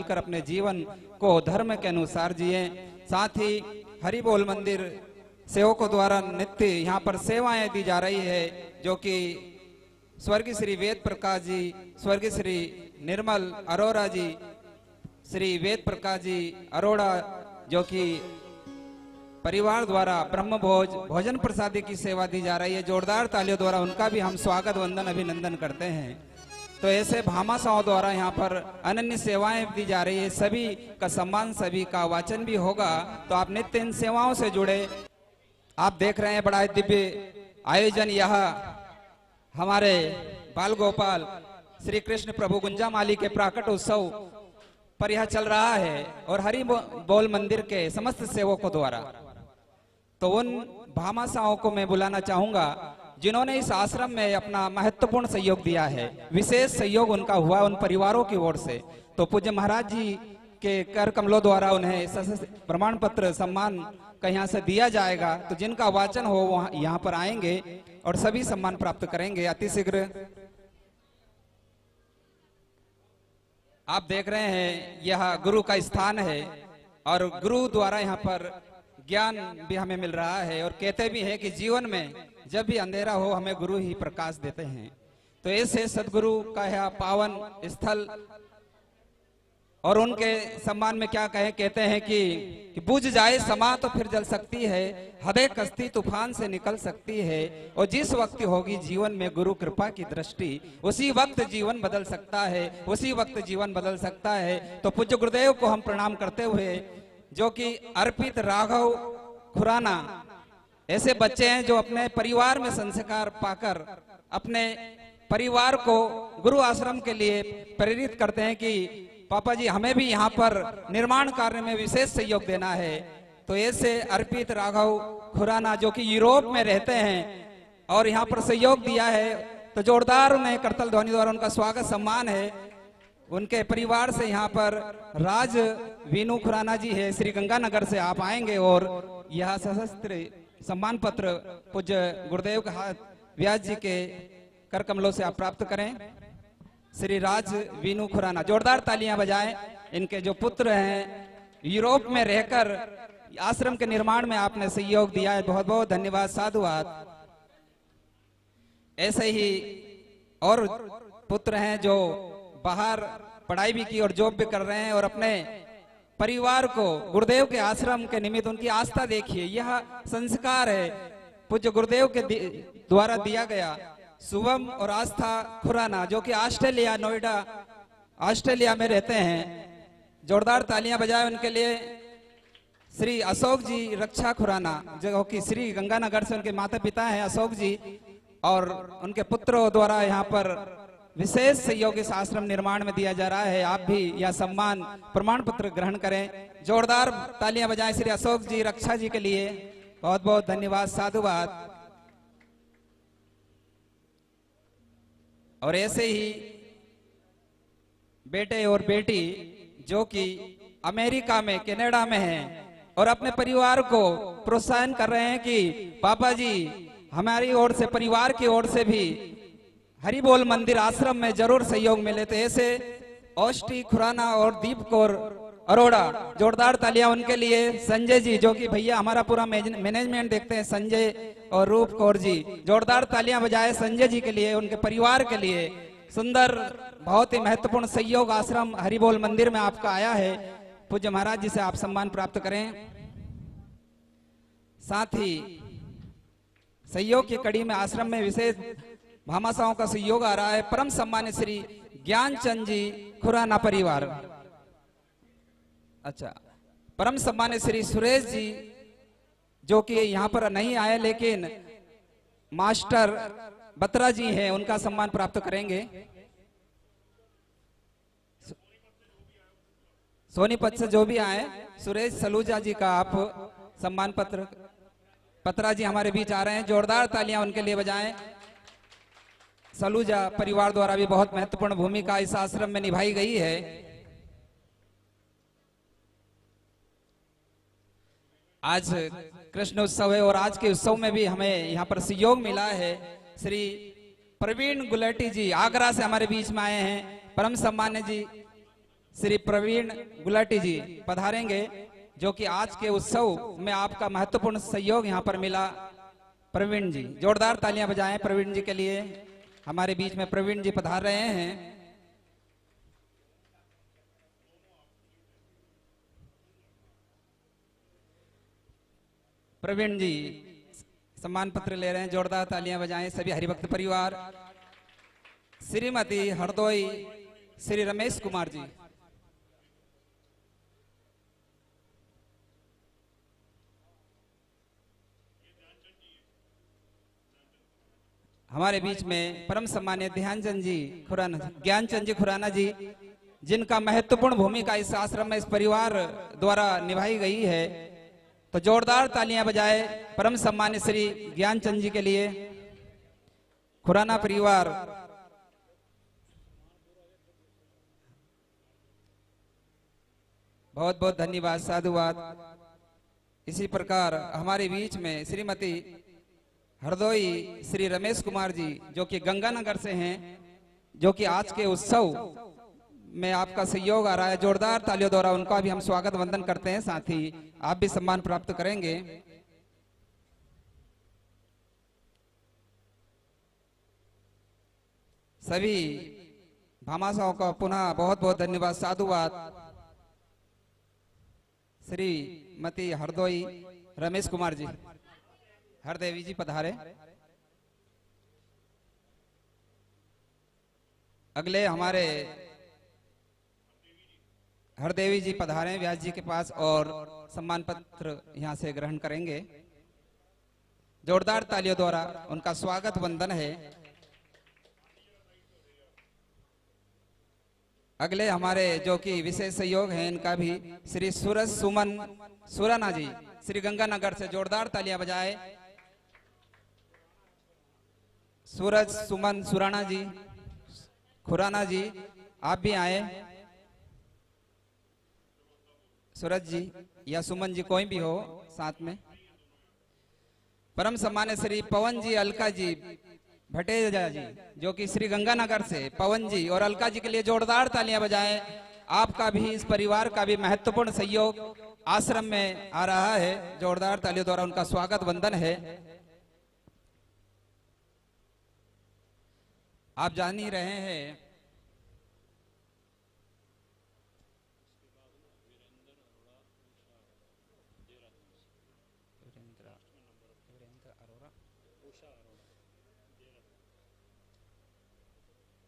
कर अपने जीवन को धर्म के अनुसार जिए। साथ ही हरि बोल मंदिर सेवकों द्वारा नित्य यहाँ पर सेवाएं दी जा रही है, जो कि स्वर्गीय श्री वेद प्रकाश जी, स्वर्गीय श्री निर्मल अरोड़ा जी, श्री वेद प्रकाश जी अरोड़ा, जो कि परिवार द्वारा ब्रह्म भोज भोजन प्रसादी की सेवा दी जा रही है। जोरदार तालियों द्वारा उनका भी हम स्वागत वंदन अभिनंदन करते हैं। तो ऐसे भामाशाहों द्वारा यहाँ पर अनन्य सेवाएं दी जा रही है। सभी का सम्मान, सभी का वाचन भी होगा, तो आप नित्य इन सेवाओं से जुड़े। आप देख रहे हैं बड़ा दिव्य आयोजन, यह हमारे बाल गोपाल श्री कृष्ण प्रभु गुंजामाली के प्राकट उत्सव पर यह चल रहा है, और हरि बोल मंदिर के समस्त सेवकों द्वारा। तो उन भामाशाहों को मैं बुलाना चाहूंगा जिन्होंने इस आश्रम में अपना महत्वपूर्ण सहयोग दिया है। विशेष सहयोग उनका हुआ उन परिवारों की ओर से। तो पूज्य महाराज जी के कर कमलों द्वारा उन्हें प्रमाण पत्र सम्मान का यहाँ से दिया जाएगा। तो जिनका वाचन हो वो यहाँ पर आएंगे और सभी सम्मान प्राप्त करेंगे अतिशीघ्र। आप देख रहे हैं यह गुरु का स्थान है, और गुरु द्वारा यहाँ पर ज्ञान भी हमें मिल रहा है। और कहते भी हैं कि जीवन में जब भी अंधेरा हो हमें गुरु ही प्रकाश देते हैं। तो ऐसे सदगुरु का यह पावन स्थल, और उनके सम्मान में क्या कहें, कहते हैं कि बुझ जाए समा तो फिर जल सकती है, हदे कश्ती तूफान से निकल सकती है, और जिस वक्त होगी जीवन में गुरु कृपा की दृष्टि, उसी वक्त जीवन बदल सकता है, उसी वक्त जीवन बदल सकता है। तो पूज्य गुरुदेव को हम प्रणाम करते हुए, जो कि अर्पित राघव खुराना ऐसे बच्चे हैं जो अपने परिवार में संस्कार पाकर अपने परिवार को गुरु आश्रम के लिए प्रेरित करते हैं कि पापा जी हमें भी यहाँ पर निर्माण कार्य में विशेष सहयोग देना है। तो ऐसे अर्पित राघव खुराना जो कि यूरोप में रहते हैं और यहाँ पर सहयोग दिया है, तो जोरदार उन्हें करतल ध्वनि द्वारा उनका स्वागत सम्मान है। उनके परिवार से यहाँ पर राज वीनू खुराना जी है, श्री गंगानगर से आप आएंगे और यह सशस्त्र सम्मान पत्र पूज्य गुरुदेव का हाथ व्यास जी के कर कमलों से आप प्राप्त करें। श्री राज वीनू खुराना, जोरदार तालियां बजाएं। इनके जो पुत्र हैं यूरोप में रहकर आश्रम के निर्माण में आपने सहयोग दिया है, बहुत बहुत धन्यवाद, साधुवाद। ऐसे ही और पुत्र हैं जो बाहर पढ़ाई भी की और जॉब भी कर रहे हैं, और अपने परिवार को गुरुदेव के आश्रम के निमित्त उनकी आस्था देखिए। यह संस्कार है पूज्य गुरुदेव के द्वारा दिया गया। शुभम और आस्था खुराना जो कि ऑस्ट्रेलिया, नोएडा ऑस्ट्रेलिया में रहते हैं, जोरदार तालियां बजाएं उनके लिए। श्री अशोक जी रक्षा खुराना जो कि श्री गंगानगर से उनके माता पिता हैं अशोक जी, और उनके पुत्रों द्वारा यहाँ पर विशेष सहयोग इस आश्रम निर्माण में दिया जा रहा है। आप भी यह सम्मान प्रमाण पत्र ग्रहण करें। जोरदार तालियां बजाएं श्री अशोक जी रक्षा जी के लिए, बहुत बहुत धन्यवाद, साधुवाद। और ऐसे ही बेटे और बेटी जो कि अमेरिका में, कनाडा में हैं और अपने परिवार को प्रोत्साहन कर रहे हैं कि पापा जी हमारी ओर से, परिवार की ओर से भी हरि बोल मंदिर आश्रम में जरूर सहयोग मिले। तो ऐसे ओष्टी खुराना और दीप कौर अरोड़ा, जोरदार तालियां उनके लिए। संजय जी जो कि भैया हमारा पूरा मैनेजमेंट देखते हैं, संजय और रूप कौर जी, जोरदार तालियां बजाए संजय जी के लिए, उनके परिवार के लिए। सुंदर, बहुत ही महत्वपूर्ण सहयोग आश्रम हरि बोल मंदिर में आपका आया है। पूज्य महाराज जी से आप सम्मान प्राप्त करें। साथ ही सहयोग की कड़ी में आश्रम में विशेष भामाशाहों का सहयोग आ रहा है। परम सम्मानित श्री ज्ञानचंद जी खुराना परिवार, अच्छा, परम सम्मानित श्री सुरेश जी जो कि यहाँ पर नहीं आए लेकिन मास्टर बत्रा जी हैं, उनका सम्मान प्राप्त करेंगे। सोनीपत से जो भी आए, सुरेश सलूजा जी का आप सम्मान पत्र, पत्रा जी हमारे बीच आ रहे हैं, जोरदार तालियां उनके लिए बजाएं। सलूजा परिवार द्वारा भी बहुत महत्वपूर्ण भूमिका इस आश्रम में निभाई गई है। आज कृष्ण उत्सव है और आज के उत्सव में भी हमें यहाँ पर सहयोग मिला है। श्री प्रवीण गुलेटी जी आगरा से हमारे बीच में आए हैं, परम सम्मान्य जी, श्री प्रवीण गुलाटी जी पधारेंगे, जो कि आज के उत्सव में आपका महत्वपूर्ण सहयोग यहाँ पर मिला। प्रवीण जी, जोरदार तालियां बजाएं प्रवीण जी के लिए। हमारे बीच में प्रवीण जी पधार रहे हैं। प्रवीण जी सम्मान पत्र ले रहे हैं, जोरदार तालियां बजाएं सभी हरिभक्त परिवार। श्रीमती हरदोई श्री रमेश कुमार जी, हमारे बीच में परम सम्मान्य ध्यानचंद जी खुराना, ज्ञानचंद जी खुराना जी, जिनका महत्वपूर्ण भूमिका इस आश्रम में इस परिवार द्वारा निभाई गई है। तो जोरदार तालियां बजाए परम सम्मान्य श्री ज्ञानचंद जी के लिए। खुराना परिवार, बहुत बहुत धन्यवाद, साधुवाद। इसी प्रकार हमारे बीच में श्रीमती हरदोई श्री रमेश कुमार जी, जो कि गंगानगर से हैं, जो कि आज के उत्सव में आपका सहयोग आ रहा है। जोरदार तालियों द्वारा उनका भी हम स्वागत वंदन करते हैं। साथ ही आप भी सम्मान प्राप्त करेंगे। सभी भामाशाहों का पुनः बहुत बहुत धन्यवाद, साधुवाद। श्रीमती हरदोई रमेश कुमार जी, हरदेवी जी पधारे। अगले हमारे हरदेवी जी पधारे व्यास जी के पास और सम्मान पत्र यहां से ग्रहण करेंगे। जोरदार तालियों द्वारा उनका स्वागत वंदन है। अगले हमारे जो कि विशेष सहयोग हैं, इनका भी श्री सूरज सुमन सुराना जी श्री गंगानगर से, जोरदार तालियां बजाए। सूरज सुमन सुराना जी खुराना जी, आप भी आए। सूरज जी या सुमन जी, कोई भी हो साथ में। परम सम्मान्य श्री पवन जी अलका जी भटेजा जी, जो कि श्री गंगानगर से, पवन जी और अलका जी के लिए जोरदार तालियां बजाएं। आपका भी इस परिवार का भी महत्वपूर्ण सहयोग आश्रम में आ रहा है। जोरदार तालियों द्वारा उनका स्वागत वंदन है। आप जान ही रहे हैं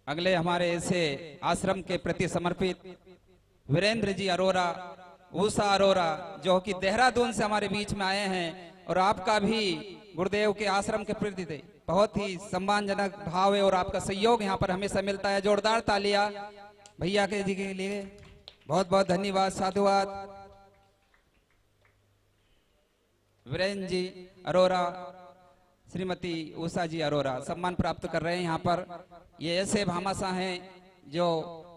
अगले हमारे ऐसे आश्रम के प्रति समर्पित वीरेंद्र जी अरोरा, उषा अरोरा, जो कि देहरादून से हमारे बीच में आए हैं। और आपका भी गुरुदेव के आश्रम के प्रति बहुत ही सम्मानजनक भाव है और आपका सहयोग यहाँ पर हमेशा मिलता है। जोरदार तालियां भैया के जी के लिए, बहुत बहुत धन्यवाद, साधुवाद। वीरेंद्र जी अरोरा, श्रीमती उषा जी अरोरा सम्मान प्राप्त कर रहे हैं यहाँ पर। ये ऐसे भामाशाह हैं जो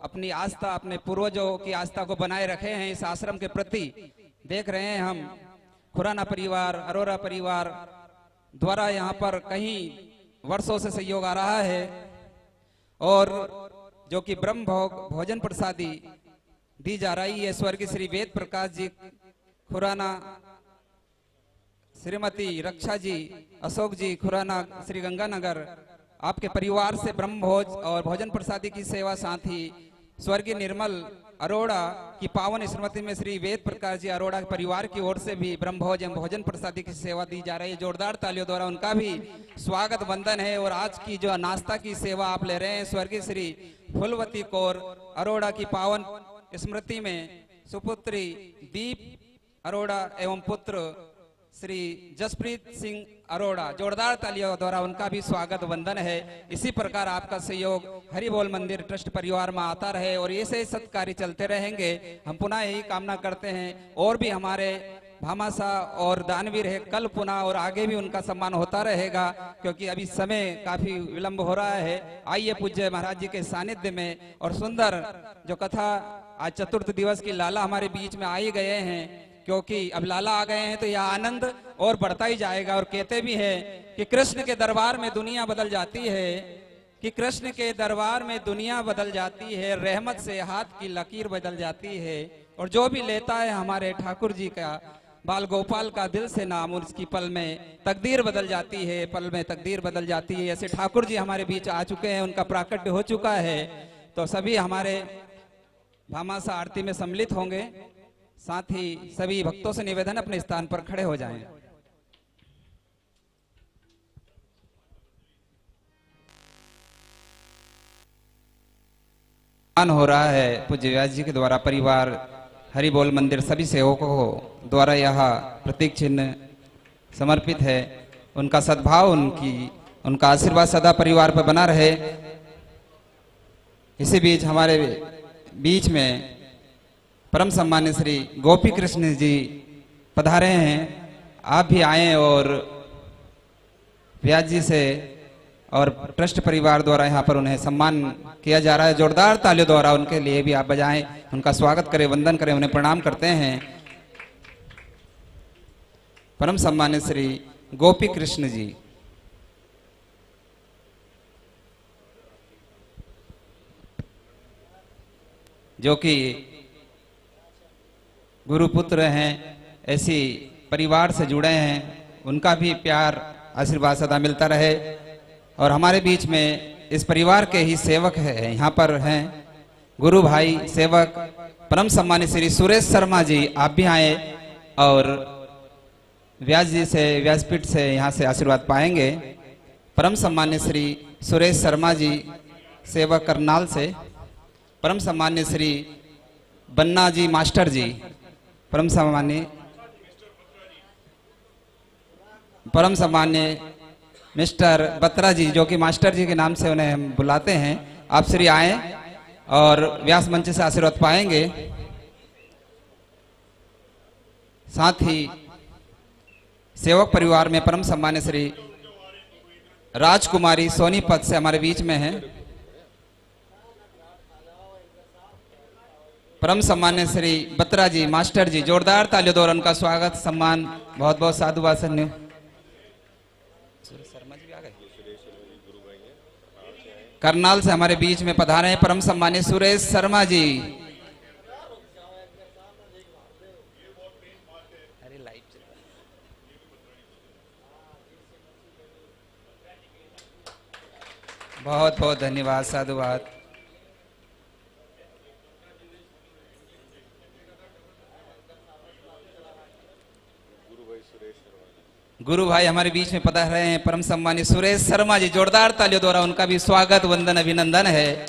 अपनी आस्था, अपने पूर्वजों की आस्था को बनाए रखे हैं इस आश्रम के प्रति। देख रहे हैं हम खुराना परिवार, अरोरा परिवार द्वारा यहाँ पर कहीं वर्षों से सहयोग आ रहा है। और जो कि ब्रह्म भोग भोजन प्रसादी दी जा रही है स्वर्गीय श्री वेद प्रकाश जी खुराना, श्रीमती रक्षा जी, अशोक जी खुराना श्री गंगानगर, आपके परिवार से ब्रह्म भोज और भोजन प्रसादी की सेवा, साथ ही स्वर्गीय निर्मल अरोड़ा की पावन स्मृति में श्री वेद प्रकाश जी अरोड़ा के परिवार की ओर से भी ब्रह्म भोज एवं भोजन प्रसादी की सेवा दी जा रही है। जोरदार तालियों द्वारा उनका भी स्वागत वंदन है। और आज की जो नाश्ता की सेवा आप ले रहे हैं, स्वर्गीय श्री फुलवती कौर अरोड़ा की पावन स्मृति में सुपुत्री दीप अरोड़ा एवं पुत्र श्री जसप्रीत सिंह अरोड़ा, जोरदार तालियों द्वारा उनका भी स्वागत वंदन है। इसी प्रकार आपका सहयोग हरि बोल मंदिर ट्रस्ट परिवार में आता रहे और ऐसे सत्कार्य चलते रहेंगे। हम पुनः यही कामना करते हैं। और भी हमारे भामाशाह और दानवीर है, कल पुनः और आगे भी उनका सम्मान होता रहेगा, क्योंकि अभी समय काफी विलंब हो रहा है। आइए पूज्य महाराज जी के सानिध्य में और सुंदर जो कथा, आज चतुर्थ दिवस की लाला हमारे बीच में आई गए हैं, क्योंकि अब लाला आ गए हैं तो यह आनंद और बढ़ता ही जाएगा। और कहते भी है कि कृष्ण के दरबार में दुनिया बदल जाती है, कि कृष्ण के दरबार में दुनिया बदल जाती है, रहमत से हाथ की लकीर बदल जाती है, और जो भी लेता है हमारे ठाकुर जी का, बाल गोपाल का दिल से नाम, उसकी पल में तकदीर बदल जाती है, पल में तकदीर बदल जाती है। ऐसे ठाकुर जी हमारे बीच आ चुके हैं, उनका प्राकट्य हो चुका है। तो सभी हमारे भामासा आरती में सम्मिलित होंगे। साथ ही सभी भक्तों से निवेदन अपने स्थान पर खड़े हो जाएं। हो रहा है पूज्य व्यास जी के द्वारा परिवार हरि बोल मंदिर सभी सेवकों को द्वारा यह प्रतीक चिन्ह समर्पित है। उनका सद्भाव, उनका आशीर्वाद सदा परिवार पर बना रहे। इसी बीच हमारे बीच में परम सम्मान्य श्री गोपी कृष्ण जी पधारे हैं। आप भी आए और व्यास जी से और ट्रस्ट परिवार द्वारा यहाँ पर उन्हें सम्मान किया जा रहा है। जोरदार तालियों द्वारा उनके लिए भी आप बजाएं, उनका स्वागत करें, वंदन करें, उन्हें प्रणाम करते हैं। परम सम्मान्य श्री गोपी कृष्ण जी। जो कि गुरुपुत्र हैं, ऐसी परिवार से जुड़े हैं, उनका भी प्यार आशीर्वाद सदा मिलता रहे। और हमारे बीच में इस परिवार के ही सेवक है, यहाँ पर हैं गुरु भाई सेवक परम सम्मानित श्री सुरेश शर्मा जी। आप भी आए और व्यास जी से, व्यासपीठ से यहाँ से आशीर्वाद पाएंगे। परम सम्मान्य श्री सुरेश शर्मा जी सेवक करनाल से, परम सम्मान्य श्री बन्ना जी मास्टर जी, परम सम्मान्य मिस्टर बत्रा जी, जो कि मास्टर जी के नाम से उन्हें हम बुलाते हैं। आप श्री आए और व्यास मंच से आशीर्वाद पाएंगे। साथ ही सेवक परिवार में परम सम्मान्य श्री राजकुमारी सोनीपत से हमारे बीच में है। परम सम्मान्य श्री बत्रा जी मास्टर जी, जोरदार तालियों द्वारा उनका स्वागत सम्मान, बहुत बहुत साधुवाद सन्य। करनाल से हमारे बीच में पधारे हैं परम सम्मानित सुरेश शर्मा जी। बहुत बहुत धन्यवाद, साधुवाद। गुरु भाई हमारे बीच में पधार रहे हैं परम सम्मानित सुरेश शर्मा जी। जोरदार तालियों द्वारा उनका भी स्वागत, वंदन, अभिनंदन है।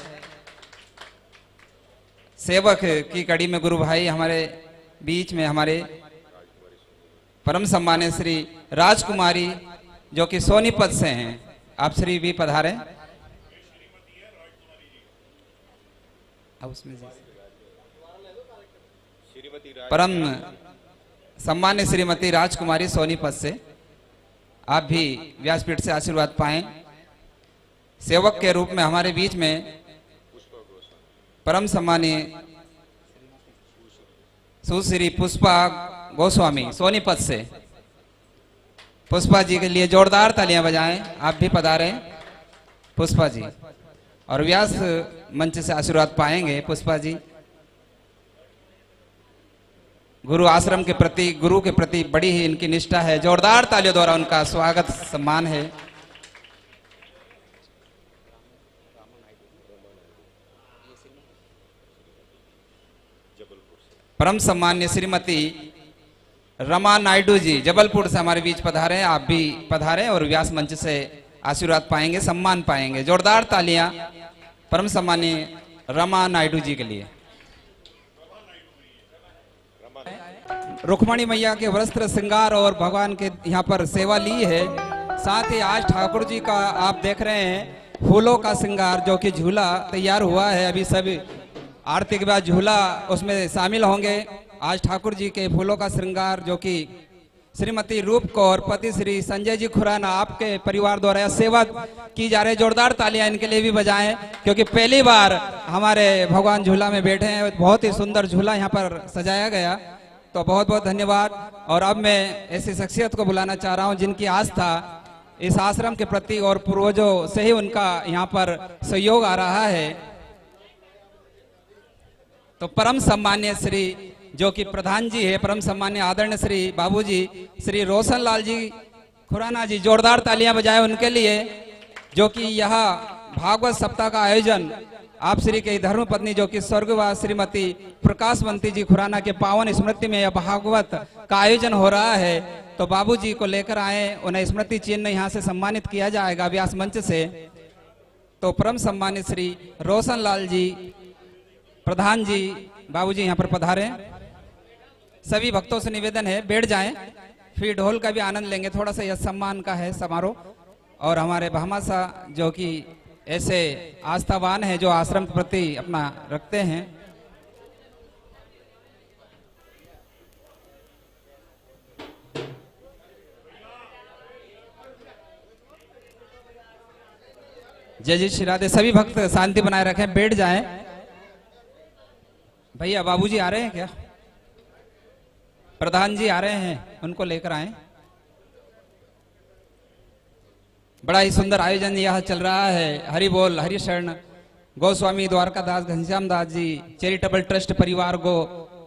सेवक की कड़ी में गुरु भाई हमारे बीच में हमारे परम सम्मानित श्री राजकुमारी, जो कि सोनीपत से हैं। आप श्री भी पधारे। परम सम्मान्य श्रीमती राजकुमारी सोनीपत से, आप भी व्यासपीठ से आशीर्वाद पाएं। सेवक के रूप में हमारे बीच में परम सम्मानीय सुश्री पुष्पा गोस्वामी सोनीपत से। पुष्पा जी के लिए जोरदार तालियां बजाएं। आप भी पधारें पुष्पा जी, और व्यास मंच से आशीर्वाद पाएंगे पुष्पा जी। गुरु आश्रम के प्रति, गुरु के प्रति बड़ी ही इनकी निष्ठा है। जोरदार तालियों द्वारा उनका स्वागत सम्मान है। परम सम्मान्य श्रीमती रमा नायडू जी जबलपुर से हमारे बीच पधारे। आप भी पधारे और व्यास मंच से आशीर्वाद पाएंगे, सम्मान पाएंगे। जोरदार तालियां परम सम्मान्य रमा नायडू जी के लिए। रुक्मणी मैया के वस्त्र श्रृंगार और भगवान के यहाँ पर सेवा ली है। साथ ही आज ठाकुर जी का आप देख रहे हैं फूलों का श्रृंगार, जो कि झूला तैयार हुआ है। अभी सभी आरती के बाद झूला उसमें शामिल होंगे। आज ठाकुर जी के फूलों का श्रृंगार, जो कि श्रीमती रूप कौर पति श्री संजय जी खुराना, आपके परिवार द्वारा सेवा की जा रही है। जोरदार तालियां इनके लिए भी बजाएं, क्योंकि पहली बार हमारे भगवान झूला में बैठे हैं। बहुत ही सुंदर झूला यहाँ पर सजाया गया, तो बहुत बहुत धन्यवाद। और अब मैं ऐसी शख्सियत को बुलाना चाह रहा हूँ जिनकी आस्था इस आश्रम के प्रति और पूर्वजों से ही उनका यहाँ पर सहयोग आ रहा है। तो परम सम्मान्य श्री जो कि प्रधान जी है, परम सम्मान्य आदरणीय श्री बाबूजी श्री रोशन लाल जी खुराना जी, जोरदार तालियां बजाएं उनके लिए, जो कि यह भागवत सप्ताह का आयोजन आप श्री के धर्म पत्नी जो कि स्वर्गवास श्रीमती प्रकाशवंती जी खुराना के पावन स्मृति में यह भागवत का आयोजन हो रहा है। तो बाबूजी को लेकर आए, उन्हें स्मृति चिन्ह यहाँ से सम्मानित किया जाएगा व्यास मंच से। तो परम सम्मानित श्री रोशन लाल जी प्रधान जी बाबूजी यहाँ पर पधारे। सभी भक्तों से निवेदन है बैठ जाएं, फिर ढोल का भी आनंद लेंगे। थोड़ा सा यह सम्मान का है समारोह। और हमारे भामासा जो कि ऐसे आस्थावान है जो आश्रम के प्रति अपना रखते हैं। जय जय श्री राधे। सभी भक्त शांति बनाए रखें, बैठ जाएं। भैया बाबूजी आ रहे हैं क्या? प्रधान जी आ रहे हैं, उनको लेकर आए। बड़ा ही सुंदर आयोजन यह चल रहा है। हरि बोल हरि शरण गोस्वामी द्वारकादास घनश्याम दास जी चैरिटेबल ट्रस्ट परिवार को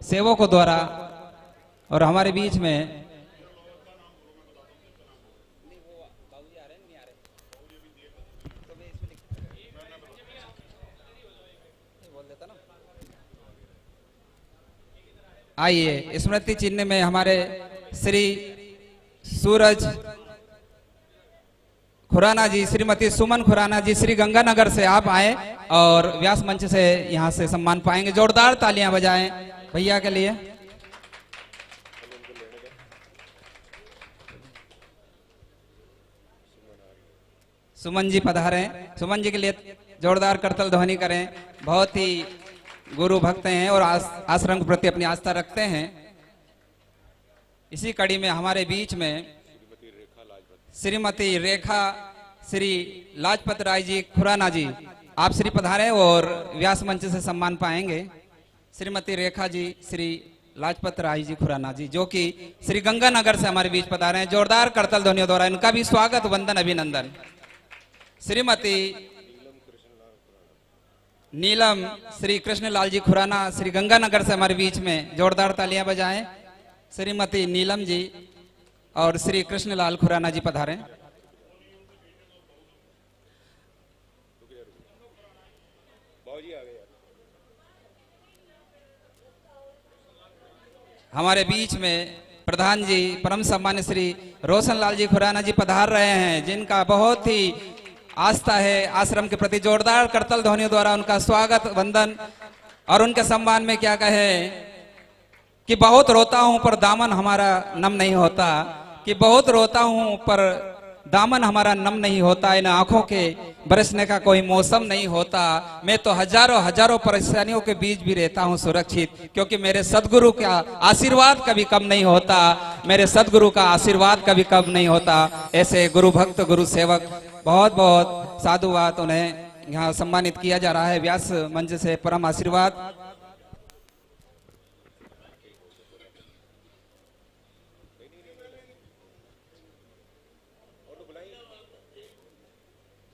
सेवकों द्वारा। और हमारे बीच में आइए स्मृति चिन्ह में हमारे श्री सूरज खुराना जी, श्रीमती सुमन खुराना जी श्री गंगानगर से आप आए और व्यास मंच से यहां से सम्मान पाएंगे। जोरदार तालियां बजाएं भैया के लिए। सुमन जी पधारे, सुमन जी के लिए जोरदार करतल ध्वनि करें। बहुत ही गुरु भक्त हैं और आश्रम के प्रति अपनी आस्था रखते हैं। इसी कड़ी में हमारे बीच में श्रीमती रेखा श्री लाजपत राय जी खुराना जी, आप श्री पधारे और व्यास मंच से सम्मान पाएंगे। श्रीमती रेखा जी श्री लाजपत राय जी खुराना जी जो कि श्री गंगानगर से हमारे बीच पधारे हैं। जोरदार करतल ध्वनियों द्वारा इनका भी स्वागत, वंदन, अभिनंदन। श्रीमती नीलम श्री कृष्णलाल जी खुराना श्री गंगानगर से हमारे बीच में, जोरदार तालियां बजाएं। श्रीमती नीलम जी और श्री कृष्णलाल खुराना जी पधारे। हमारे बीच में प्रधान जी परम सम्मान्य श्री रोशन लाल जी खुराना जी पधार रहे हैं, जिनका बहुत ही आस्था है आश्रम के प्रति। जोरदार करतल ध्वनियों द्वारा उनका स्वागत, वंदन। और उनके सम्मान में क्या कहे कि बहुत रोता हूं पर दामन हमारा नम नहीं होता, कि बहुत रोता हूं पर दामन हमारा नम नहीं होता, इन आंखों के बरसने का कोई मौसम नहीं होता। मैं तो हजारों हजारों परेशानियों के बीच भी रहता हूं सुरक्षित, क्योंकि मेरे सदगुरु का आशीर्वाद कभी कम नहीं होता, मेरे सदगुरु का आशीर्वाद कभी कम नहीं होता। ऐसे गुरु भक्त गुरु सेवक बहुत बहुत साधुवाद, उन्हें यहाँ सम्मानित किया जा रहा है व्यास मंच से। परम आशीर्वाद।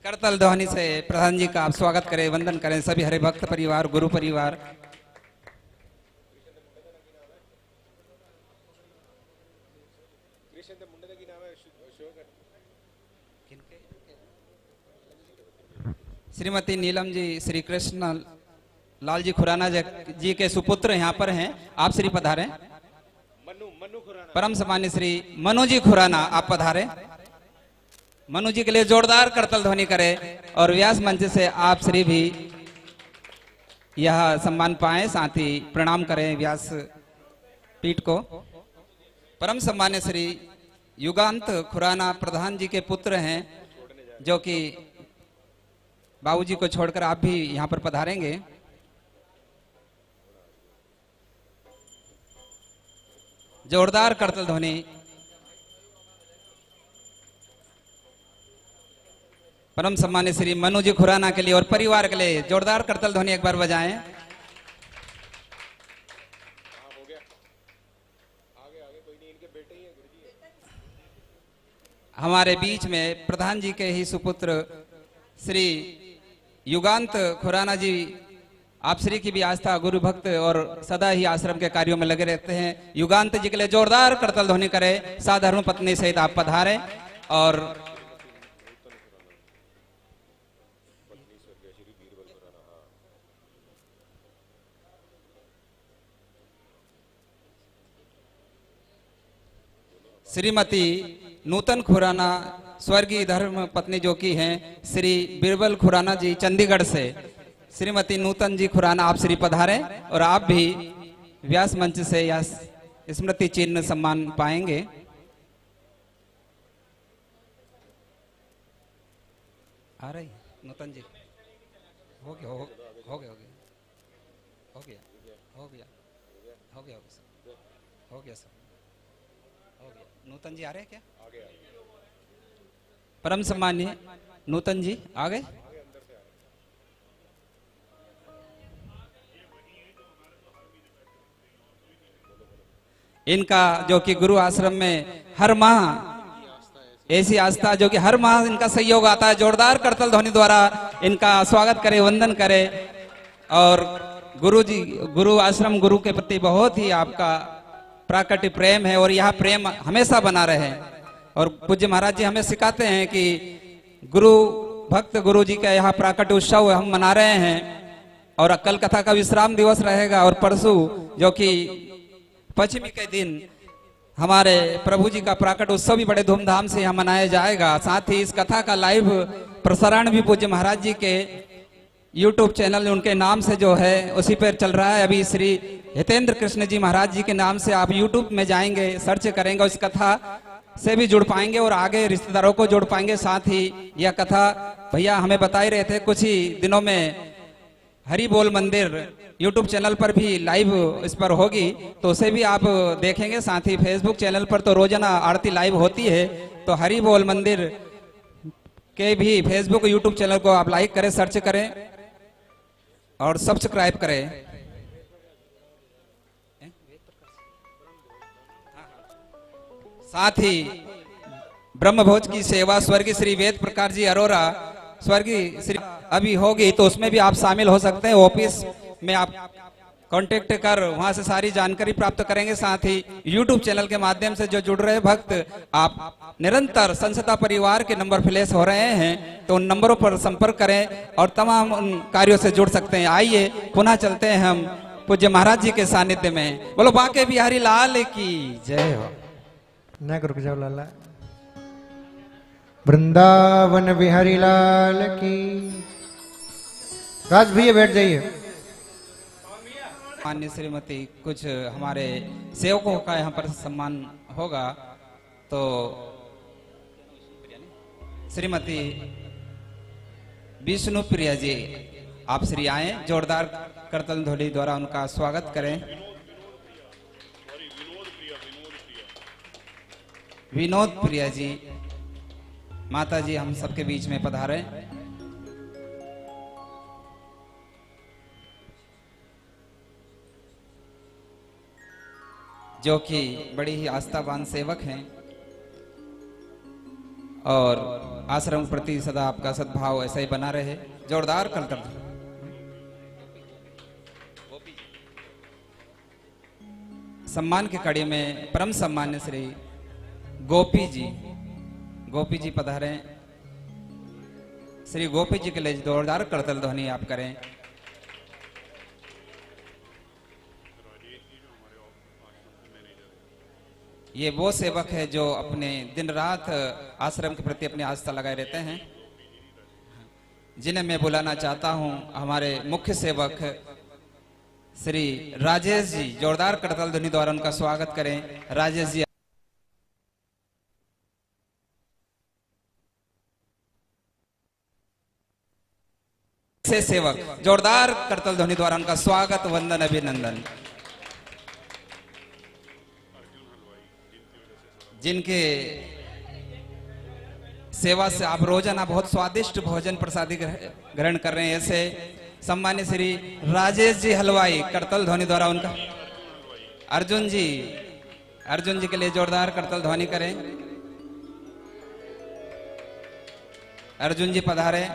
करतल ध्वनि से प्रधान जी का आप स्वागत करें, वंदन करें सभी हरि भक्त परिवार, गुरु परिवार। श्रीमती नीलम जी श्री कृष्ण लाल जी खुराना जी के सुपुत्र यहाँ पर हैं, आप श्री पधारे। परम सम्मान्य श्री मनु जी खुराना आप पधारे। मनु जी के लिए जोरदार करतल ध्वनि करें और व्यास मंच से आप श्री भी यह सम्मान पाए, साथ ही प्रणाम करें व्यास पीठ को। परम सम्मान्य श्री युगांत खुराना प्रधान जी के पुत्र हैं, जो कि बाबूजी को छोड़कर आप भी यहाँ पर पधारेंगे। जोरदार करतल ध्वनि। परम सम्मान्य श्री मनु जी खुराना के लिए और परिवार के लिए जोरदार करतल ध्वनि एक बार बजाएं। हमारे बीच में प्रधान जी के ही सुपुत्र श्री युगांत खुराना जी, आप श्री की भी आस्था, गुरु भक्त और सदा ही आश्रम के कार्यों में लगे रहते हैं। युगांत जी के लिए जोरदार करतल ध्वनि करे। साधारण पत्नी सहित आप पधारे। और श्रीमती नूतन खुराना स्वर्गीय धर्म पत्नी जो की हैं श्री बिरबल खुराना जी चंडीगढ़ से। श्रीमती नूतन जी खुराना आप श्री पधारे और आप भी व्यास मंच से या स्मृति चिन्ह सम्मान पाएंगे। आ रही नूतन जी? हो गया हो गया हो गया हो गया हो गया हो गया हो गया सर, हो गया। नूतन जी आ रहे हैं क्या? परम सम्मान्य नूतन जी आ गए। इनका जो कि गुरु आश्रम में हर माह ऐसी आस्था जो कि हर माह इनका सहयोग आता है। जोरदार करतल ध्वनि द्वारा इनका स्वागत करे, वंदन करे। और गुरु जी, गुरु आश्रम, गुरु के प्रति बहुत ही आपका प्राकट्य प्रेम है और यह प्रेम हमेशा बना रहे। और पूज्य महाराज जी हमें सिखाते हैं कि गुरु भक्त गुरु जी का यह प्राकट्य उत्सव हम मना रहे हैं। और कल कथा का विश्राम दिवस रहेगा और परसों जो कि पश्चिमी के दिन हमारे प्रभु जी का प्राकट उत्सव भी बड़े धूमधाम से यहाँ मनाया जाएगा। साथ ही इस कथा का लाइव प्रसारण भी पूज्य महाराज जी के YouTube चैनल उनके नाम से जो है उसी पर चल रहा है। अभी श्री हितेंद्र कृष्ण जी महाराज जी के नाम से आप YouTube में जाएंगे, सर्च करेंगे, उस कथा से भी जुड़ पाएंगे और आगे रिश्तेदारों को जोड़ पाएंगे। साथ ही यह कथा भैया हमें बता ही रहे थे, कुछ ही दिनों में हरि बोल मंदिर YouTube चैनल पर भी लाइव इस पर होगी, तो उसे भी आप देखेंगे। साथ ही Facebook चैनल पर तो रोजाना आरती लाइव होती है, तो हरि बोल मंदिर के भी Facebook YouTube चैनल को आप लाइक करें, सर्च करें और सब्सक्राइब करें। साथ ही ब्रह्मभोज की सेवा स्वर्गीय श्री वेद प्रकाश जी अरोरा स्वर्गीय श्री अभी होगी, तो उसमें भी आप शामिल हो सकते हैं। ऑफिस में आप कांटेक्ट कर वहां से सारी जानकारी प्राप्त करेंगे। साथ ही YouTube चैनल के माध्यम से जो जुड़ रहे भक्त, आप निरंतर संसदा परिवार के नंबर फ्लैश हो रहे हैं, तो उन नंबरों पर संपर्क करें और तमाम उन कार्यों से जुड़ सकते हैं। आइए पुनः चलते हैं हम पूज्य महाराज जी के सानिध्य में। बोलो बांके बिहारी लाल की जय हो। न रुक जाओ लाला। वृंदावन बिहारी लाल की। राज भैया बैठ जाइए। मान्य श्रीमती, कुछ हमारे सेवकों का यहाँ पर सम्मान होगा, तो श्रीमती विष्णु प्रिया जी आप श्री आए, जोरदार करतल ध्वनि द्वारा उनका स्वागत करें। विनोद प्रिया जी माता जी हम सबके बीच में पधारे। जो कि बड़ी ही आस्थावान सेवक हैं और आश्रम के प्रति सदा आपका सद्भाव ऐसा ही बना रहे। जोरदार करतल। सम्मान की कड़ी में परम सम्मान्य श्री गोपी जी पधारे। श्री गोपी जी के लिए जोरदार करतल ध्वनि आप करें। ये वो सेवक है जो अपने दिन रात आश्रम के प्रति अपनी आस्था लगाए रहते हैं, जिन्हें मैं बुलाना चाहता हूं हमारे मुख्य सेवक श्री राजेश जी। जोरदार करतल ध्वनि द्वारा उनका स्वागत करें। राजेश जी से सेवक, जोरदार करतल ध्वनि द्वारा उनका स्वागत, वंदन, अभिनंदन। जिनके सेवा से आप रोजाना बहुत स्वादिष्ट भोजन प्रसादी ग्रहण कर रहे हैं, ऐसे सम्मान्य श्री राजेश जी हलवाई, करतल ध्वनि द्वारा उनका। अर्जुन जी के लिए जोरदार करतल ध्वनि करें। अर्जुन जी पधारे,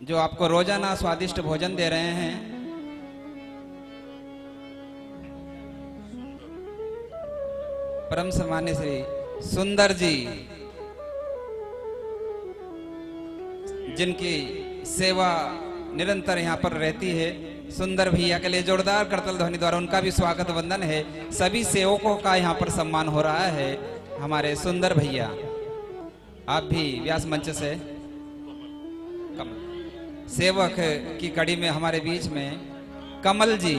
जो आपको रोजाना स्वादिष्ट भोजन दे रहे हैं। परम सम्मान्य श्री सुंदर जी, जिनकी सेवा निरंतर यहाँ पर रहती है, सुंदर भैया के लिए जोरदार करतल ध्वनि द्वारा उनका भी स्वागत वंदन है। सभी सेवकों का यहाँ पर सम्मान हो रहा है। हमारे सुंदर भैया, आप भी व्यास मंच से सेवक की कड़ी में हमारे बीच में कमल जी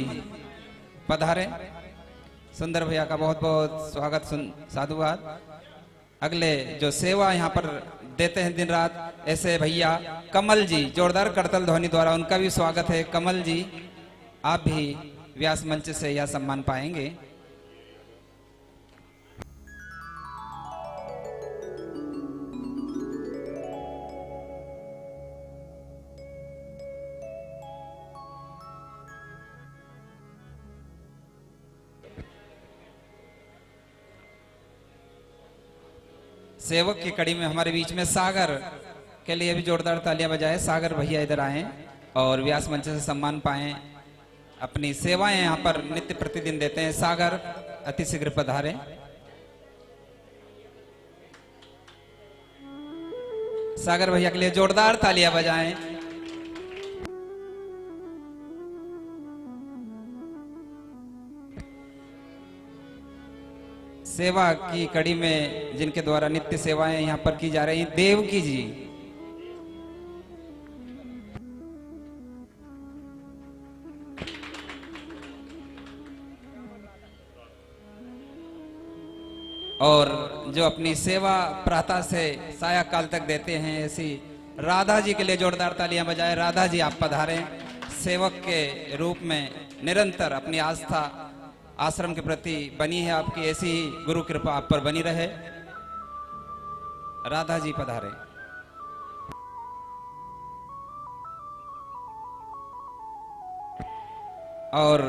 पधारे। सुंदर भैया का बहुत बहुत स्वागत, साधुवाद। अगले जो सेवा यहाँ पर देते हैं दिन रात, ऐसे भैया कमल जी, जोरदार करतल ध्वनि द्वारा उनका भी स्वागत है। कमल जी, आप भी व्यास मंच से यह सम्मान पाएंगे। सेवक की कड़ी में हमारे बीच में सागर के लिए भी जोरदार तालियां बजाए। सागर भैया इधर आए और व्यास मंच से सम्मान पाएं, अपनी सेवाएं यहाँ पर नित्य प्रतिदिन देते हैं। सागर अति शीघ्र पधारे। सागर भैया के लिए जोरदार तालियां बजाएं। सेवा की कड़ी में जिनके द्वारा नित्य सेवाएं यहाँ पर की जा रही हैं, देवकी जी, और जो अपनी सेवा प्रातः से साया काल तक देते हैं, ऐसी राधा जी के लिए जोरदार तालियां बजाएं। राधा जी, आप पधारें। सेवक के रूप में निरंतर अपनी आस्था आश्रम के प्रति बनी है आपकी, ऐसी ही गुरु कृपा आप पर बनी रहे। राधा जी पधारे। और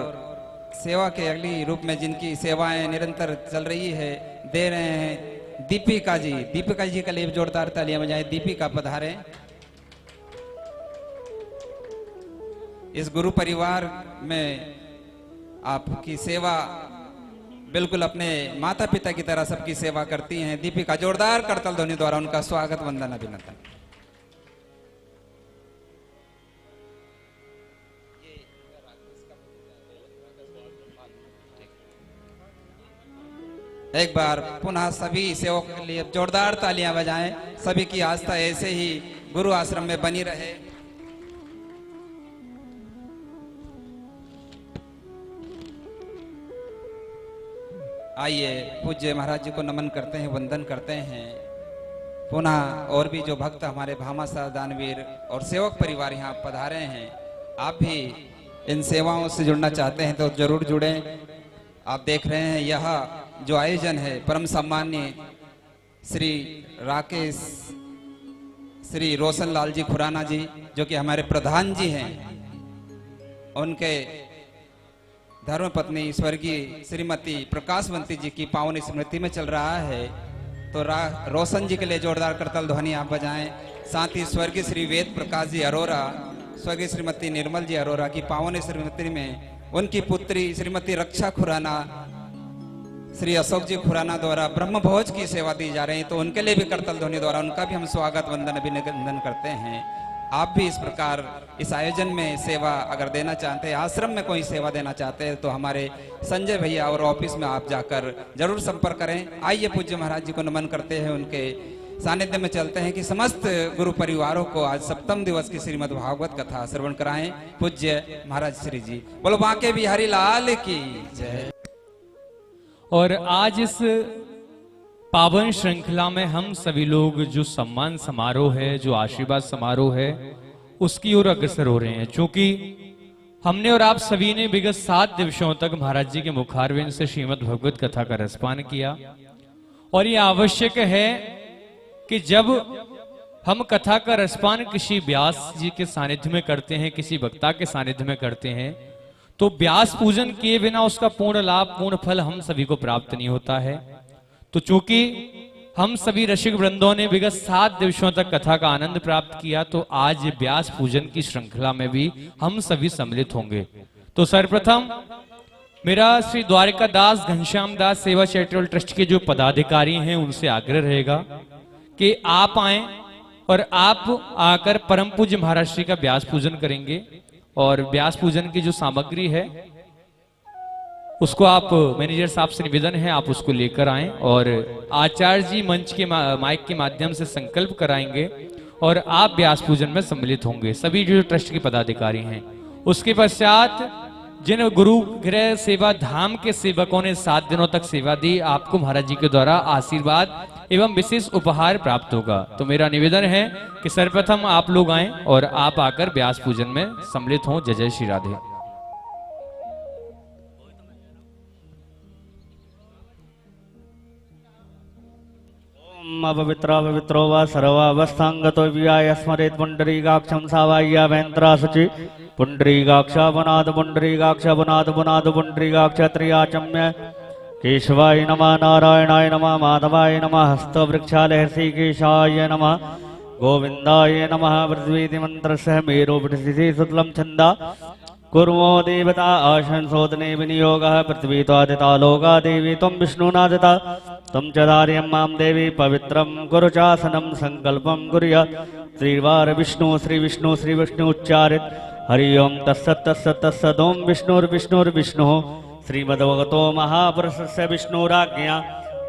सेवा के अगली रूप में जिनकी सेवाएं निरंतर चल रही है, दे रहे हैं दीपिका जी। दीपिका जी के लिए जोरदार तालियां बजाएं। दीपिका पधारे। इस गुरु परिवार में आपकी सेवा बिल्कुल अपने माता पिता की तरह सबकी सेवा करती हैं। दीपिका, जोरदार करतल ध्वनि द्वारा उनका स्वागत वंदन अभिनंदन। एक बार पुनः सभी सेवकों के लिए जोरदार तालियां बजाएं। सभी की आस्था ऐसे ही गुरु आश्रम में बनी रहे। आइए पूज्य महाराज जी को नमन करते हैं, वंदन करते हैं। पुनः और भी जो भक्त हमारे भामाशाह दानवीर और सेवक परिवार यहाँ पधारे हैं, आप भी इन सेवाओं से जुड़ना चाहते हैं तो जरूर जुड़ें। आप देख रहे हैं यह जो आयोजन है, परम सम्मान्य श्री राकेश श्री रोशन लाल जी खुराना जी, जो कि हमारे प्रधान जी हैं, उनके धर्मपत्नी स्वर्गीय श्रीमती प्रकाशवंती जी की पावन स्मृति में चल रहा है। तो रोशन जी के लिए जोरदार करतल ध्वनि आप बजाएं। साथ ही स्वर्गीय श्री वेद प्रकाश जी अरोरा, स्वर्गीय श्रीमती निर्मल जी अरोरा की पावन स्मृति में उनकी पुत्री श्रीमती रक्षा खुराना, श्री अशोक जी खुराना द्वारा ब्रह्म भोज की सेवा दी जा रही है। तो उनके लिए भी करतल ध्वनि द्वारा उनका भी हम स्वागत वंदन अभिनंदन करते हैं। आप भी इस प्रकार इस आयोजन में सेवा अगर देना चाहते हैं, आश्रम में कोई सेवा देना चाहते हैं, तो हमारे संजय भैया और ऑफिस में आप जाकर जरूर संपर्क करें। आइए पूज्य महाराज जी को नमन करते हैं, उनके सानिध्य में चलते हैं कि समस्त गुरु परिवारों को आज सप्तम दिवस की श्रीमद् भागवत कथा श्रवण कराएं। पूज्य महाराज श्री जी, बोलो बांके बिहारी लाल की जय। और आज इस पावन श्रृंखला में हम सभी लोग जो सम्मान समारोह है, जो आशीर्वाद समारोह है, उसकी ओर अग्रसर हो रहे हैं। चूंकि हमने और आप सभी ने विगत 7 दिवसों तक महाराज जी के मुखारविंद से श्रीमद् भगवत कथा का रसपान किया, और ये आवश्यक है कि जब हम कथा का रसपान किसी व्यास जी के सानिध्य में करते हैं, किसी वक्ता के सानिध्य में करते हैं, तो व्यास पूजन किए बिना उसका पूर्ण लाभ, पूर्ण फल हम सभी को प्राप्त नहीं होता है। तो चूंकि हम सभी रसिक वृंदों ने विगत 7 दिवसों तक कथा का आनंद प्राप्त किया, तो आज व्यास पूजन की श्रृंखला में भी हम सभी सम्मिलित होंगे। तो सर्वप्रथम मेरा श्री द्वारिका दास घनश्याम दास सेवा चैरिटेबल ट्रस्ट के जो पदाधिकारी हैं उनसे आग्रह रहेगा कि आप आएं और आप आकर परम पूज्य महाराज श्री का व्यास पूजन करेंगे। और व्यास पूजन की जो सामग्री है उसको आप मैनेजर साहब से निवेदन है आप उसको लेकर आएं और आचार्य जी मंच के माइक के माध्यम से संकल्प कराएंगे और आप व्यास पूजन में सम्मिलित होंगे, सभी जो ट्रस्ट के पदाधिकारी हैं। उसके पश्चात जिन गुरु गृह सेवा धाम के सेवकों ने 7 दिनों तक सेवा दी, आपको महाराज जी के द्वारा आशीर्वाद एवं विशेष उपहार प्राप्त होगा। तो मेरा निवेदन है कि सर्वप्रथम आप लोग आएं और आप आकर व्यास पूजन में सम्मिलित हों। जय जय श्री राधे। अपवित्रो वा सर्वावस्थांगतो विहाय स्मरेत् पुंडरीकाक्षं सावाह्य वेन्द्रासुचि पुंडरीकाक्षावनाद पुंडरीकाक्षावनाद पुनाद पुंडरीकाक्ष त्रियाचम्य केशवाय नमः नारायणाय नमः माधवाय नमः हस्तवृक्षालहर्षिकेशाय नमः गोविन्दाय नमः पृथ्वीतिमन्त्रस्य मेरोपटिशिशि सुतलं छन्दा कुर्मो देवता आशंसोदने विनियोगः पृथ्वी त्वादिता लोका देवी त्वं विष्णुनादिता त्वं च धार्यं मां देवी पवित्रं कुरु चासनं संकल्पं कुर्यात् श्रीवार विष्णु श्री विष्णु उच्चारित हरि ओं तत्सत् तत्सत् तत्सत् ओं विष्णुर्विष्णुर्विष्णुः श्रीमद्भगवतो महापुरुषस्य विष्णुराज्ञया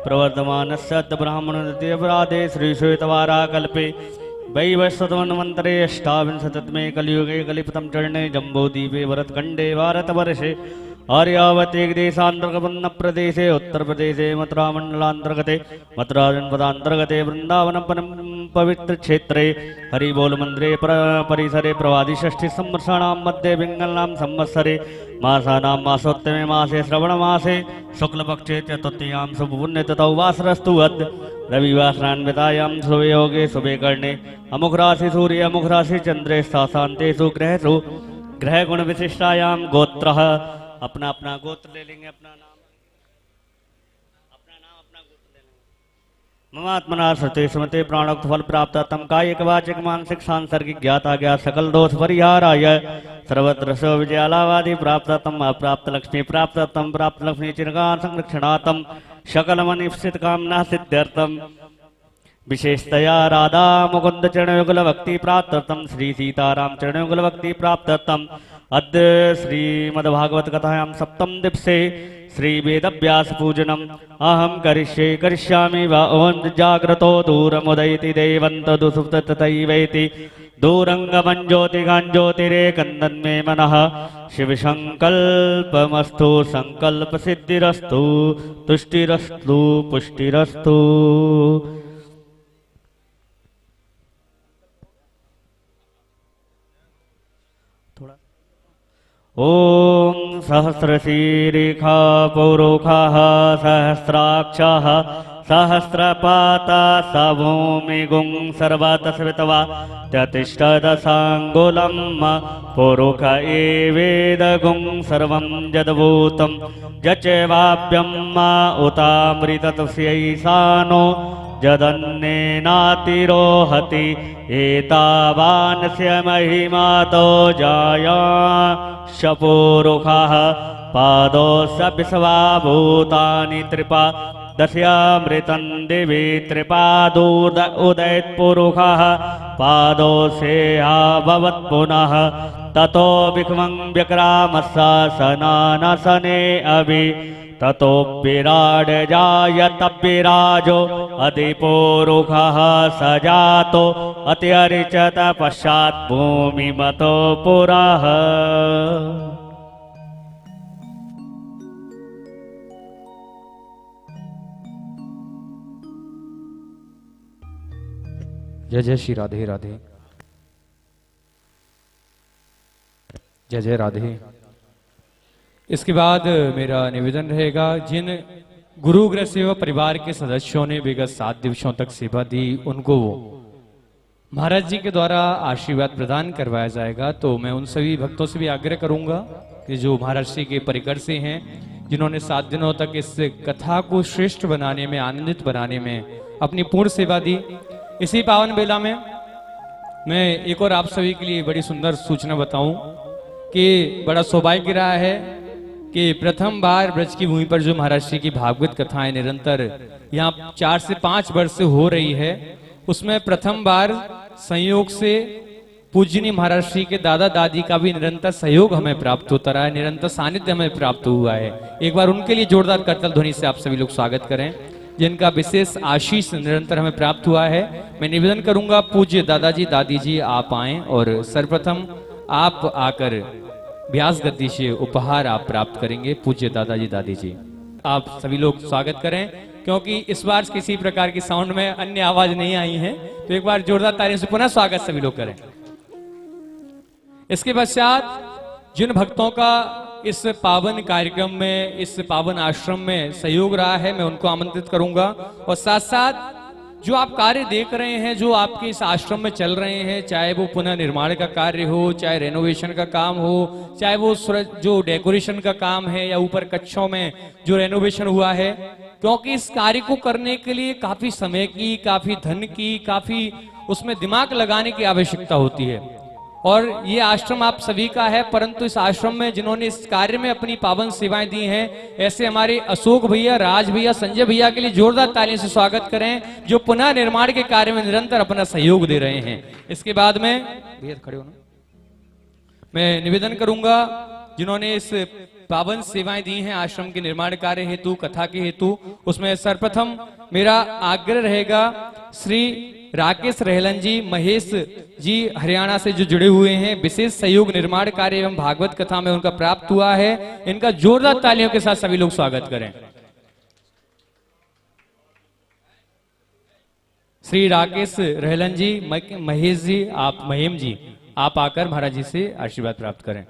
प्रवर्तमानस्य ब्राह्मणद्वितीयपराधे श्रीश्वेतवाराकल्पे वैवस्वतमन्वन्तरे अष्टाविंशतितमे कलियुगे कलिपतं चरणे जम्बूद्वीपे भरतखण्डे भारतवर्षे आर्यावते देशान्तर्गतप्रदेशे उत्तरप्रदेशे मथुरामण्डलान्तर्गते मथुराजनपदान्तर्गते वृन्दावनं पवित्रक्षेत्रे हरिबोलमन्दिरे परिसरे प्रवादि षष्ठिसंवत्सराणां मध्ये पिङ्गलानां संवत्सरे मासानां मासोत्तमे मासे श्रवणमासे शुक्लपक्षे चतुर्थ्यां शुभपुण्यतिथौ वासरस्तु अद्य रविवासरान्वितायां शुभे योगे शुभे कर्णे अमुक राशि सूर्य अमुक राशि चंद्रे शांतेषु ग्रहेषु ग्रह गुण विशिष्टायां गोत्रः अपना अपना गोत्र ले लेंगे, अपना नाम अपना गोत्र ले लेंगे। ममात्मना सते स्मृते प्राणोक्त फल प्राप्त तम कायिक वाचिक मानसिक सांसर्गिक ज्ञाता ज्ञात सकल दोष परिहाराय सर्वत्र स्व विजयालावादि प्राप्त तम अप्राप्त लक्ष्मी प्राप्त तम प्राप्त लक्ष्मी चिरकाल संरक्षणातम सकल मनिप्सित कामना सिद्ध्यर्थम विशेषतया राधा मुकुंद चरणयुगल भक्ति प्राप्तम श्री सीताराम चरणयुगल भक्ति प्राप्तम अद्य श्रीमद्भागवत कथायां सप्तम दिवसे श्री वेदव्यास पूजनम अहम करिष्यामि वा ओं जाग्रतो दूरमुदयति देवन्त दुसुप्त तथैवेति दूरंगमं ज्योतिगाञ्ज्योतिरेकन्दन्मे मनः शिव संकल्पमस्तु संकल्प सिद्धिरस्तु तुष्टिरस्तु पुष्टिरस्तु। ओम सहस्रशीरेखा पौरोखाः सहस्राक्षाः सहस्रपाता सभूमिगुं सर्वतस्वितवा त्यतिष्ठदशाङ्गुलं पौरोख एवेदगुं सर्वं यद्भूतं यच्चैवाप्यं उतामृततस्यैशानो जदन्नेनातिरोहति एतावानस्य महिमातो जाया शपोरुखाः पादोऽस्य विश्वा भूतानि त्रिपा दस्यामृतं दिवि त्रिपादूद उदयत्पुरुषः पादोऽस्या भवत् पुनः ततो विक्मं व्यक्रामस्य सनानसने अभि ततोऽप्यराड जायतव्यराजो अधिपोरुखः सजातो अत्यरिचत पश्चात् भूमिमतो पुरः। जय जय श्री राधे राधे। जय जय राधे। इसके बाद मेरा निवेदन रहेगा, जिन गुरु गृह सेवा परिवार के सदस्यों ने विगत 7 दिवसों तक सेवा दी उनको महाराज जी के द्वारा आशीर्वाद प्रदान करवाया जाएगा। तो मैं उन सभी भक्तों से भी आग्रह करूंगा कि जो महाराष्ट्र के परिकर से हैं, जिन्होंने 7 दिनों तक इस कथा को श्रेष्ठ बनाने में, आनंदित बनाने में अपनी पूर्ण सेवा दी। इसी पावन बेला में मैं एक और आप सभी के लिए बड़ी सुंदर सूचना बताऊं कि बड़ा सौभाग्य रहा है कि प्रथम बार ब्रज की भूमि पर जो महाराष्ट्र की भागवत कथाएं निरंतर यहाँ 4 से 5 वर्ष से हो रही है, उसमें प्रथम बार संयोग से पूजनीय महाराष्ट्र के दादा दादी का भी निरंतर सहयोग हमें प्राप्त होता रहा है, निरंतर सानिध्य हमें प्राप्त हुआ है। एक बार उनके लिए जोरदार करतल ध्वनि से आप सभी लोग स्वागत करें, जिनका विशेष आशीष निरंतर हमें प्राप्त हुआ है। मैं निवेदन करूंगा पूज्य दादाजी दादी जी आप आए और सर्वप्रथम आप आकर व्यास गद्दी से उपहार आप प्राप्त करेंगे। पूज्य दादाजी दादी जी आप सभी लोग स्वागत करें, क्योंकि इस बार किसी प्रकार की साउंड में अन्य आवाज नहीं आई है, तो एक बार जोरदार तालियों से पुनः स्वागत सभी लोग करें। इसके पश्चात जिन भक्तों का इस पावन कार्यक्रम में, इस पावन आश्रम में सहयोग रहा है, मैं उनको आमंत्रित करूंगा। और साथ साथ जो आप कार्य देख रहे हैं, जो आपके इस आश्रम में चल रहे हैं, चाहे वो पुनः निर्माण का कार्य हो, चाहे रेनोवेशन का काम हो, चाहे वो जो डेकोरेशन का काम है, या ऊपर कक्षों में जो रेनोवेशन हुआ है, क्योंकि इस कार्य को करने के लिए काफी समय की, काफी धन की, काफी उसमें दिमाग लगाने की आवश्यकता होती है। और ये आश्रम आप सभी का है, परंतु इस आश्रम में जिन्होंने इस कार्य में अपनी पावन सेवाएं दी हैं, ऐसे हमारे अशोक भैया, राज भैया, संजय भैया के लिए जोरदार तालियों से स्वागत करें, जो पुनः निर्माण के कार्य में निरंतर अपना सहयोग दे रहे हैं। इसके बाद में भैया खड़े हो ना, मैं निवेदन करूंगा जिन्होंने इस पावन सेवाएं दी हैं आश्रम के निर्माण कार्य हेतु, कथा के हेतु, उसमें सर्वप्रथम मेरा आग्रह रहेगा श्री राकेश रहलन जी, महेश जी हरियाणा से जो जुड़े हुए हैं, विशेष सहयोग निर्माण कार्य एवं भागवत कथा में उनका प्राप्त हुआ है। इनका जोरदार तालियों के साथ सभी लोग स्वागत करें। श्री राकेश रहलन जी, महेश जी, आप महिम जी आप आकर महाराज जी से आशीर्वाद प्राप्त करें।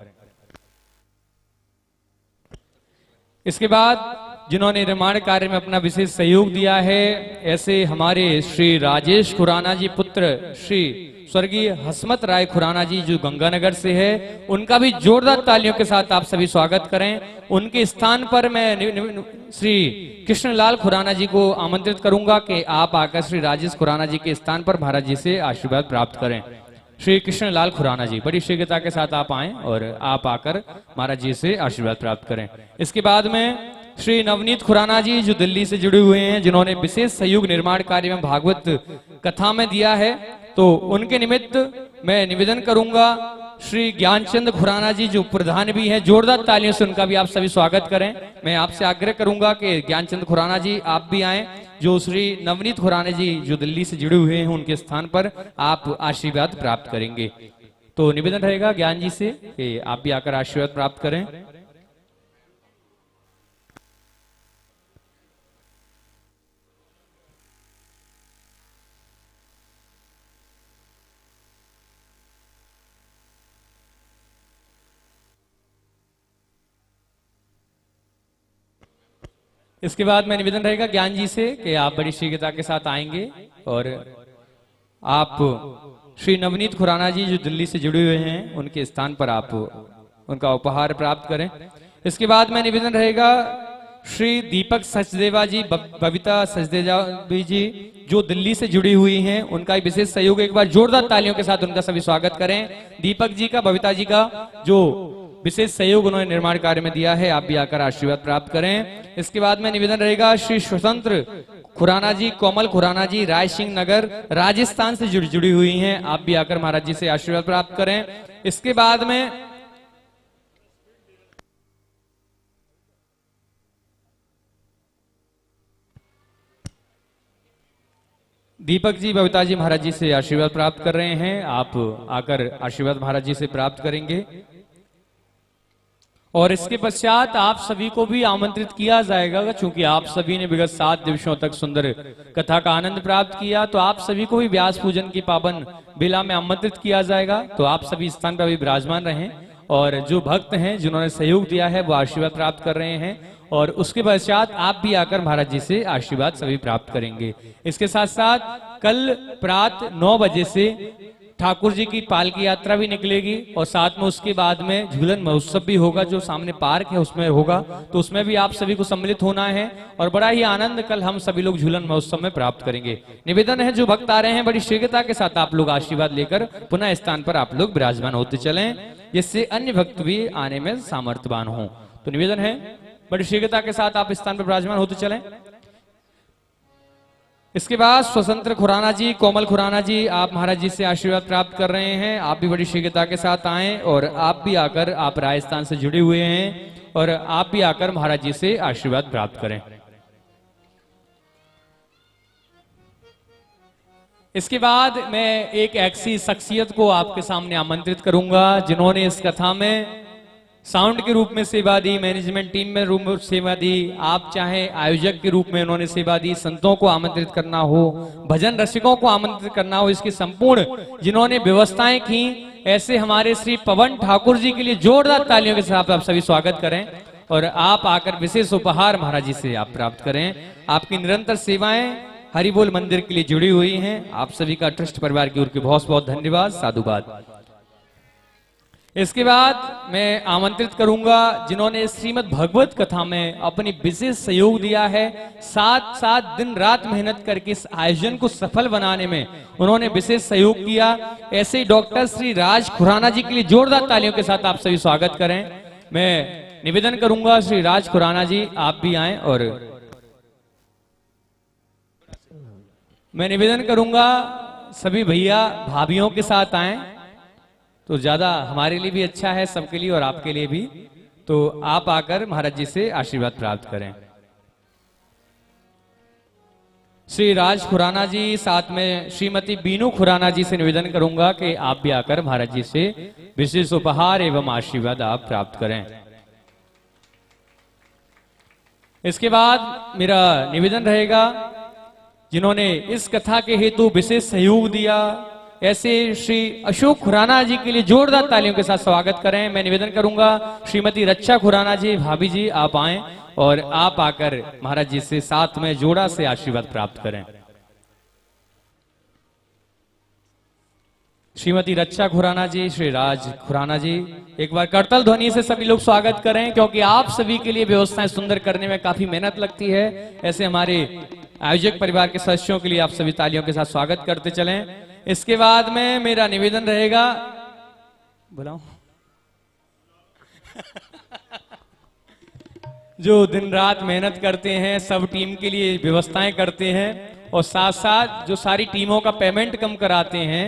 इसके बाद जिन्होंने निर्माण कार्य में अपना विशेष सहयोग दिया है, ऐसे हमारे श्री राजेश खुराना जी पुत्र श्री स्वर्गीय हसमत राय खुराना जी जो गंगानगर से है, उनका भी जोरदार तालियों के साथ आप सभी स्वागत करें। उनके स्थान पर मैं श्री कृष्णलाल खुराना जी को आमंत्रित करूंगा कि आप आकर श्री राजेश खुराना जी के स्थान पर महाराज जी से आशीर्वाद प्राप्त करें। श्री कृष्णलाल खुराना जी बड़ी शीघ्रता के साथ आप आएं और आप आकर महाराज जी से आशीर्वाद प्राप्त करें। इसके बाद में श्री नवनीत खुराना जी जो दिल्ली से जुड़े हुए हैं, जिन्होंने विशेष सहयोग निर्माण कार्य में भागवत कथा में दिया है, तो उनके निमित्त मैं निवेदन करूंगा श्री ज्ञानचंद खुराना जी जो प्रधान भी हैं, जोरदार तालियों से उनका भी आप सभी स्वागत करें। मैं आपसे आग्रह करूंगा कि ज्ञानचंद खुराना जी आप भी आएं, जो श्री नवनीत खुराना जी जो दिल्ली से जुड़े हुए हैं उनके स्थान पर आप आशीर्वाद प्राप्त करेंगे। तो निवेदन रहेगा ज्ञान जी से कि आप भी आकर आशीर्वाद प्राप्त करें। इसके बाद में निवेदन रहेगा ज्ञान जी से कि आप बड़ी शीघ्रता के साथ आएंगे और आप श्री नवनीत खुराना जी जो दिल्ली से जुड़े हुए हैं उनके स्थान पर आप उनका उपहार प्राप्त करें। इसके बाद में निवेदन रहेगा श्री दीपक सचदेवा जी, बबीता सचदेवा जी जो दिल्ली से जुड़ी हुई हैं, उनका विशेष सहयोग, एक बार जोरदार तालियों के साथ उनका सभी स्वागत करें। दीपक जी का, बबीता जी का जो विशेष सहयोग उन्होंने निर्माण कार्य में दिया है, आप भी आकर आशीर्वाद प्राप्त करें। इसके बाद में निवेदन रहेगा श्री स्वतंत्र खुराना जी, कोमल खुराना जी राय सिंह नगर राजस्थान से जुड़ी हुई हैं, आप भी आकर महाराज जी से आशीर्वाद प्राप्त करें। इसके बाद में दीपक जी, बबीता जी महाराज जी से आशीर्वाद प्राप्त कर रहे हैं, आप आकर आशीर्वाद महाराज जी से प्राप्त करेंगे। और इसके पश्चात आप सभी को भी आमंत्रित किया जाएगा, क्योंकि आप सभी ने विगत 7 दिवसों तक सुंदर कथा का आनंद प्राप्त किया, तो आप सभी को भी व्यास पूजन की पावन बेला में आमंत्रित किया जाएगा। तो आप सभी स्थान पर भी विराजमान रहें और जो भक्त हैं जिन्होंने सहयोग दिया है वो आशीर्वाद प्राप्त कर रहे हैं, और उसके पश्चात आप भी आकर महाराज जी से आशीर्वाद सभी प्राप्त करेंगे। इसके साथ साथ कल प्रातः 9 बजे से ठाकुर जी की पालकी यात्रा भी निकलेगी और साथ में उसके बाद में झूलन महोत्सव भी होगा, जो सामने पार्क है उसमें होगा, तो उसमें भी आप सभी को सम्मिलित होना है और बड़ा ही आनंद कल हम सभी लोग झूलन महोत्सव में प्राप्त करेंगे। निवेदन है जो भक्त आ रहे हैं बड़ी शीघ्रता के साथ आप लोग आशीर्वाद लेकर पुनः स्थान पर आप लोग विराजमान होते चलें, जिससे अन्य भक्त भी आने में सामर्थ्यवान हो। तो निवेदन है बड़ी शीघ्रता के साथ आप स्थान पर विराजमान होते चलें। इसके बाद स्वतंत्र खुराना जी, कोमल खुराना जी, आप महाराज जी से आशीर्वाद प्राप्त कर रहे हैं। आप भी बड़ी शीघ्रता के साथ आएं और आप भी आकर, आप राजस्थान से जुड़े हुए हैं और आप भी आकर महाराज जी से आशीर्वाद प्राप्त करें। इसके बाद मैं एक ऐसी शख्सियत को आपके सामने आमंत्रित करूंगा जिन्होंने इस कथा में साउंड के रूप में सेवा दी, मैनेजमेंट टीम में रूप में सेवा दी, आप चाहे आयोजक के रूप में उन्होंने सेवा दी, संतों को आमंत्रित करना हो, भजन रसिकों को आमंत्रित करना हो, इसकी संपूर्ण जिन्होंने व्यवस्थाएं की, ऐसे हमारे श्री पवन ठाकुर जी के लिए जोरदार तालियों के साथ आप सभी स्वागत करें और आप आकर विशेष उपहार महाराज जी से आप प्राप्त करें। आपकी निरंतर सेवाएं हरिबोल मंदिर के लिए जुड़ी हुई हैं। आप सभी का ट्रस्ट परिवार की ओर से बहुत बहुत धन्यवाद, साधुवाद। इसके बाद मैं आमंत्रित करूंगा जिन्होंने श्रीमद् भगवत कथा में अपनी विशेष सहयोग दिया है, साथ साथ दिन रात मेहनत करके इस आयोजन को सफल बनाने में उन्होंने विशेष सहयोग किया, ऐसे ही डॉक्टर श्री राज खुराना जी के लिए जोरदार तालियों के साथ आप सभी स्वागत करें। मैं निवेदन करूंगा श्री राज खुराना जी आप भी आएं और मैं निवेदन करूंगा सभी भैया भाभियों के साथ आएं तो ज्यादा हमारे लिए भी अच्छा है, सबके लिए और आपके लिए भी। तो आप आकर महाराज जी से आशीर्वाद प्राप्त करें। श्री राज खुराना जी, साथ में श्रीमती बीनू खुराना जी से निवेदन करूंगा कि आप भी आकर महाराज जी से विशेष उपहार एवं आशीर्वाद आप प्राप्त करें। इसके बाद मेरा निवेदन रहेगा जिन्होंने इस कथा के हेतु विशेष सहयोग दिया, ऐसे श्री अशोक खुराना जी के लिए जोरदार तालियों के साथ स्वागत करें। मैं निवेदन करूंगा श्रीमती रक्षा खुराना जी, भाभी जी आप आएं और आप आकर महाराज जी से साथ में जोड़ा से आशीर्वाद प्राप्त करें। श्रीमती रक्षा खुराना जी, श्री राज खुराना जी, एक बार करतल ध्वनि से सभी लोग स्वागत करें, क्योंकि आप सभी के लिए व्यवस्थाएं सुंदर करने में काफी मेहनत लगती है। ऐसे हमारे आयोजक परिवार के सदस्यों के लिए आप सभी तालियों के साथ स्वागत करते चलें। इसके बाद में मेरा निवेदन रहेगा, बुलाऊं जो दिन रात मेहनत करते हैं, सब टीम के लिए व्यवस्थाएं करते हैं और साथ साथ जो सारी टीमों का पेमेंट कम कराते हैं,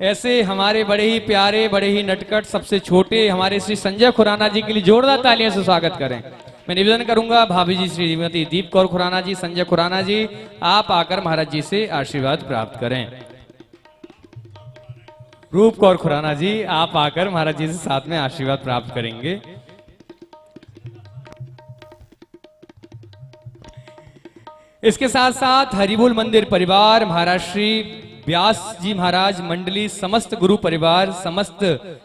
ऐसे हमारे बड़े ही प्यारे, बड़े ही नटखट, सबसे छोटे हमारे श्री संजय खुराना जी के लिए जोरदार तालियों से स्वागत करें। मैं निवेदन करूंगा भाभी जी श्रीमती दीप कौर खुराना जी, संजय खुराना जी, आप आकर महाराज जी से आशीर्वाद प्राप्त करें। रूप कौर खुराना जी, आप आकर महाराज जी से साथ में आशीर्वाद प्राप्त करेंगे। इसके साथ साथ हरिबोल मंदिर परिवार, महाराज श्री व्यास जी महाराज मंडली, समस्त गुरु परिवार, समस्त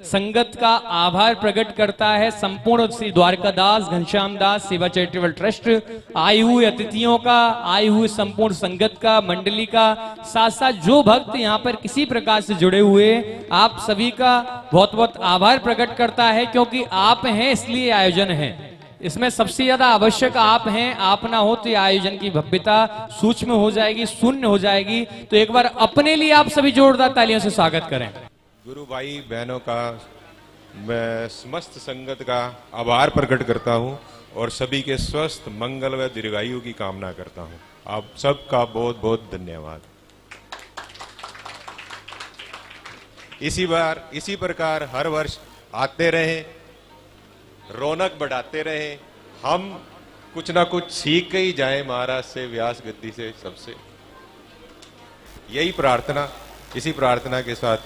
संगत का आभार प्रकट करता है। संपूर्ण श्री द्वारकादास घनश्याम दास सेवा चैरिटेबल ट्रस्ट, आए हुए अतिथियों का, आए हुए संपूर्ण संगत का, मंडली का, साथ साथ जो भक्त यहाँ पर किसी प्रकार से जुड़े हुए, आप सभी का बहुत बहुत आभार प्रकट करता है, क्योंकि आप हैं इसलिए आयोजन है। इसमें सबसे ज्यादा आवश्यक आप हैं, आप ना हो तो ये आयोजन की भव्यता सूक्ष्म हो जाएगी, शून्य हो जाएगी। तो एक बार अपने लिए आप सभी जोरदार तालियों से स्वागत करें। गुरु भाई बहनों का मैं समस्त संगत का आभार प्रकट करता हूं और सभी के स्वस्थ, मंगल व दीर्घायु की कामना करता हूं। आप सबका बहुत बहुत धन्यवाद। इसी प्रकार हर वर्ष आते रहें, रौनक बढ़ाते रहें, हम कुछ ना कुछ सीख के ही जाएं महाराज से, व्यास गद्दी से, सबसे। यही प्रार्थना, इसी प्रार्थना के साथ